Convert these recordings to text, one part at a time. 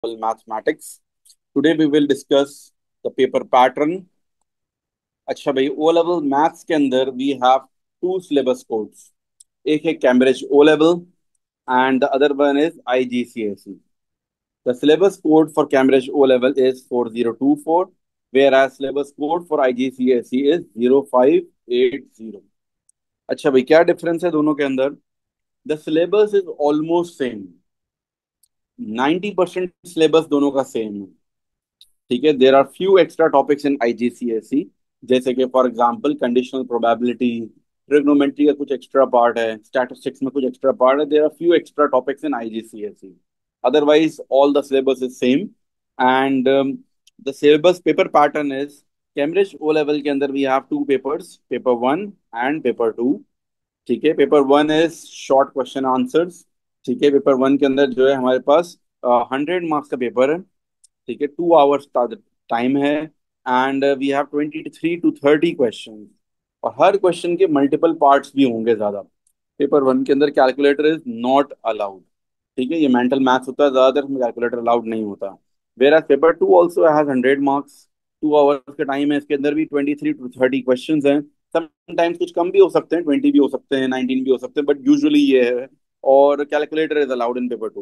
Mathematics. Today we will discuss the paper pattern. अच्छा भाई, O level maths के अंदर we have two syllabus codes. एक है Cambridge O level and the other one is IGCSE. The syllabus code for Cambridge O level is 4024, whereas syllabus code for IGCSE is 0580. अच्छा भाई, क्या difference है दोनों के अंदर? The syllabus is almost same. 90% syllabus दोनों का सेम है. ठीक है, there are few extra topics in IGCSE. जैसे कि for example conditional probability, trigonometry का कुछ एक्स्ट्रा पार्ट है, स्टैटिस्टिक्स में कुछ एक्स्ट्रा पार्ट है. There are few extra topics in IGCSE. Otherwise all the syllabus is same. And the syllabus paper pattern is Cambridge O level के अंदर we have two papers, paper one and paper two. ठीक है, paper one is short question answers. ठीक है, paper one के अंदर जो है हमारे पास 100 मार्क्स का पेपर है. ठीक है, 2 आवर्स टाइम है. And we have 23 to 30 question. और हर क्वेश्चन के मल्टीपल पार्ट्स भी होंगे ज्यादा. पेपर वन के अंदर कैलकुलेटर इज नॉट अलाउड. ठीक है, ये मेंटल मैथ्स होता है ज्यादातर, इसमें कैलकुलेटर अलाउड नहीं होता. Whereas paper two also has 100 marks. 2 hours का टाइम है, इसके अंदर भी 23 to 30 क्वेश्चन हैं. समटाइम्स कुछ कम भी हो सकते हैं, 20 भी हो सकते हैं, 19 भी हो सकते हैं, बट यूजुअली ये है. और calculator is allowed in paper two.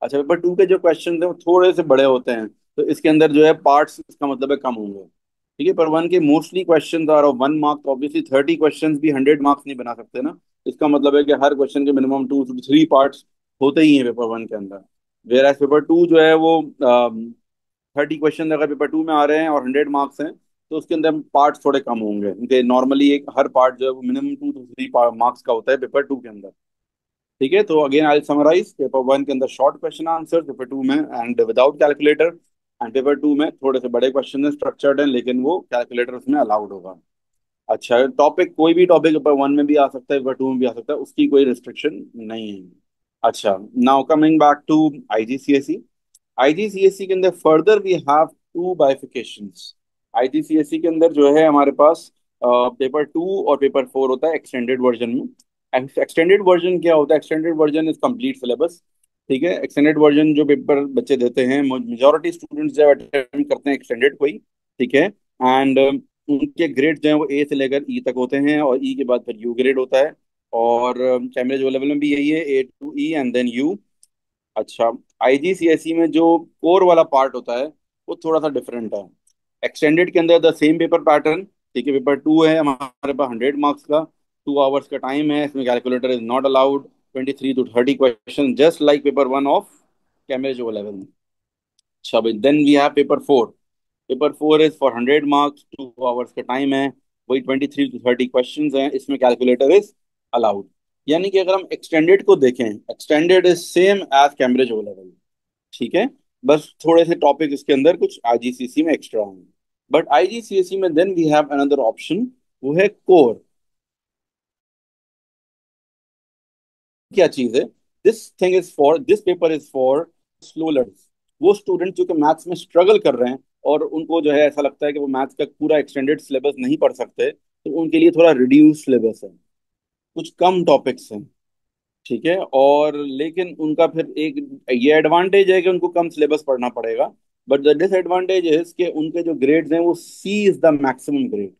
अच्छा, पेपर टू के जो क्वेश्चन है वो थोड़े से बड़े होते हैं, तो इसके अंदर जो है पार्ट्स, इसका मतलब है कम होंगे. ठीक है, पर वन के mostly question are of 1 mark, तो ऑब्वियसली 30 क्वेश्चन भी 100 मार्क्स नहीं बना सकते ना. इसका मतलब है कि हर क्वेश्चन के मिनिमम 2 to 3 पार्ट्स होते ही हैं पेपर वन के अंदर. वेर एज पेपर टू जो है वो 30 क्वेश्चन अगर पेपर टू में आ रहे हैं और 100 मार्क्स हैं, तो उसके अंदर पार्ट्स थोड़े कम होंगे, क्योंकि नॉर्मली एक हर पार्ट जो है वो मिनिमम 2 to 3 मार्क्स का होता है पेपर टू के अंदर. ठीक है, तो again I summarise. Paper one के अंदर short question answer, paper two में and without calculator. And paper two में थोड़े से बड़े क्वेश्चन है, स्ट्रक्चर्ड है, लेकिन वो कैलकुलेटर उसमें अलाउड होगा. अच्छा, टॉपिक कोई भी टॉपिक पेपर वन में भी आ सकता है, पेपर टू में भी आ सकता है, उसकी कोई रिस्ट्रिक्शन नहीं है. अच्छा, now coming back to IGCSE. IGCSE के अंदर further we have two bifurcations. IGCSE के अंदर जो है हमारे पास पेपर टू और पेपर फोर होता है एक्सटेंडेड वर्जन में. एक्सटेंडेड वर्जन क्या होता है? Extended version is complete syllabus. ठीक है, एक्सटेंडेड वर्जन जो पेपर बच्चे देते हैं, मेजोरिटी स्टूडेंट्स जब अटेम्प्ट करते हैं एक्सटेंडेड को ही. ठीक है, एंड उनके ग्रेड जो है वो ए से लेकर ई तक होते हैं, और ई के बाद फिर यू ग्रेड होता है. और कैम्ब्रिज ओ लेवल में भी यही है, A to E and then you. अच्छा, IGCSE में जो कोर वाला पार्ट होता है वो थोड़ा सा डिफरेंट है. एक्सटेंडेड के अंदर द सेम पेपर पैटर्न. ठीक है, पेपर टू है हमारे पास 100 मार्क्स का. 2 आवर्स का टाइम है, इसमें calculator is not allowed. 23 to 30 question just like paper one of Cambridge O level. अच्छा भाई, then we have paper four. Paper four is for 100 marks. 2 hours का टाइम है, वही 23 to 30 क्वेश्चन हैं, इसमें कैलकुलेटर इज अलाउड. यानी कि अगर हम एक्सटेंडेड को देखें, extended is same as Cambridge O level. ठीक है, बस थोड़े से टॉपिक इसके अंदर कुछ IGCSE में एक्स्ट्रा होंगे. बट IGCSE में then we have another option, वो है कोर. क्या चीज है? This thing is for, this paper is for slow learners. वो स्टूडेंट जो कि मैथ्स में स्ट्रगल कर रहे हैं और उनको जो है ऐसा लगता है कि वो मैथ्स का पूरा एक्सटेंडेड सिलेबस नहीं पढ़ सकते, तो उनके लिए थोड़ा रिड्यूस सिलेबस है, कुछ कम टॉपिक्स हैं. ठीक है, और लेकिन उनका फिर एक ये एडवांटेज है कि उनको कम सिलेबस पढ़ना पड़ेगा. बट द डिसएडवांटेज इज कि उनके जो ग्रेड्स हैं वो सी इज द मैक्सिमम ग्रेड.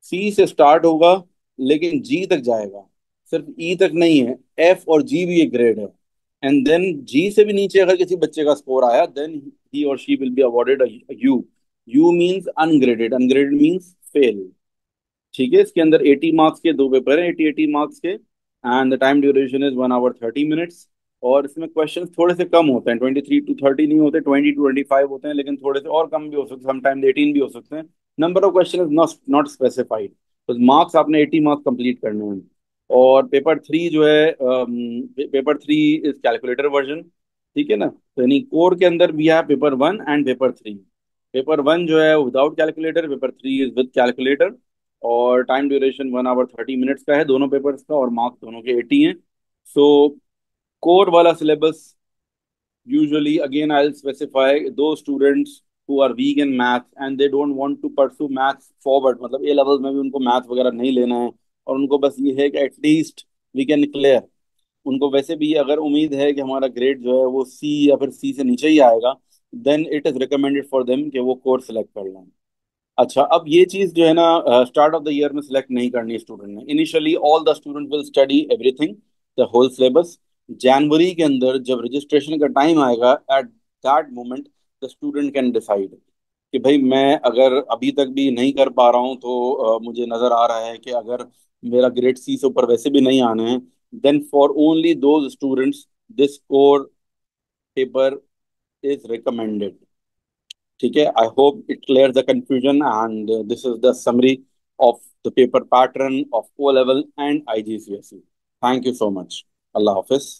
सी से स्टार्ट होगा लेकिन जी तक जाएगा, सिर्फ ई तक नहीं है, एफ और जी भी एक ग्रेड है. एंड देन जी से भी नीचे अगर किसी बच्चे का स्कोर आया, देन ही और she will be awarded you. You means ungraded, ungraded means fail. ठीक है, इसके अंदर 80 मार्क्स के दो पेपर हैं, 80 मार्क्स के. And the time duration is 1 hour 30 minutes. और इसमें क्वेश्चन थोड़े से कम होते हैं, 23 to 30 नहीं होते, 20 to 25 होते हैं, लेकिन थोड़े से और कम भी हो सकते हैं, समटाइम्स 18 भी हो सकते हैं. Number of question is not not specified. तो मार्क्स आपने 80 मार्क्स कंप्लीट करने हैं. और पेपर थ्री जो है, paper three is calculator version. ठीक है ना, तो यानी कोर के अंदर भी है paper one and paper three. Paper one जो है without calculator, paper three is with calculator. और टाइम ड्यूरेशन 1 hour 30 minutes का है दोनों पेपर्स का, और मार्क्स दोनों के 80 हैं. सो कोर वाला syllabus usually, again I will specify, दो students who are weak in math and they don't want to pursue maths forward, मतलब ए लेवल में भी उनको मैथ वगैरह नहीं लेना है, और उनको बस ये है कि एटलीस्ट वी कैन क्लियर. उनको वैसे भी अगर उम्मीद है कि हमारा ग्रेड जो है वो सी या फिर सी से नीचे ही आएगा, then it is recommended for them कि वो कोर्स सेलेक्ट कर लें। अच्छा, अब ये चीज जो है ना, स्टार्ट ऑफ द ईयर में सिलेक्ट नहीं करनी स्टूडेंट ने। Initially all the student will study everything, the whole syllabus. जनवरी के अंदर जब रजिस्ट्रेशन का टाइम आएगा, at that moment the student can decide कि भाई मैं अगर अभी तक भी नहीं कर पा रहा हूँ, तो मुझे नजर आ रहा है कि अगर मेरा ग्रेड सी से ऊपर वैसे भी नहीं आने हैं, then for only those students this core paper is recommended. ठीक है, I hope it clear the confusion, and this is the summary of the paper pattern of O level and IGCSE. Thank you so much. अल्लाह हाफिज।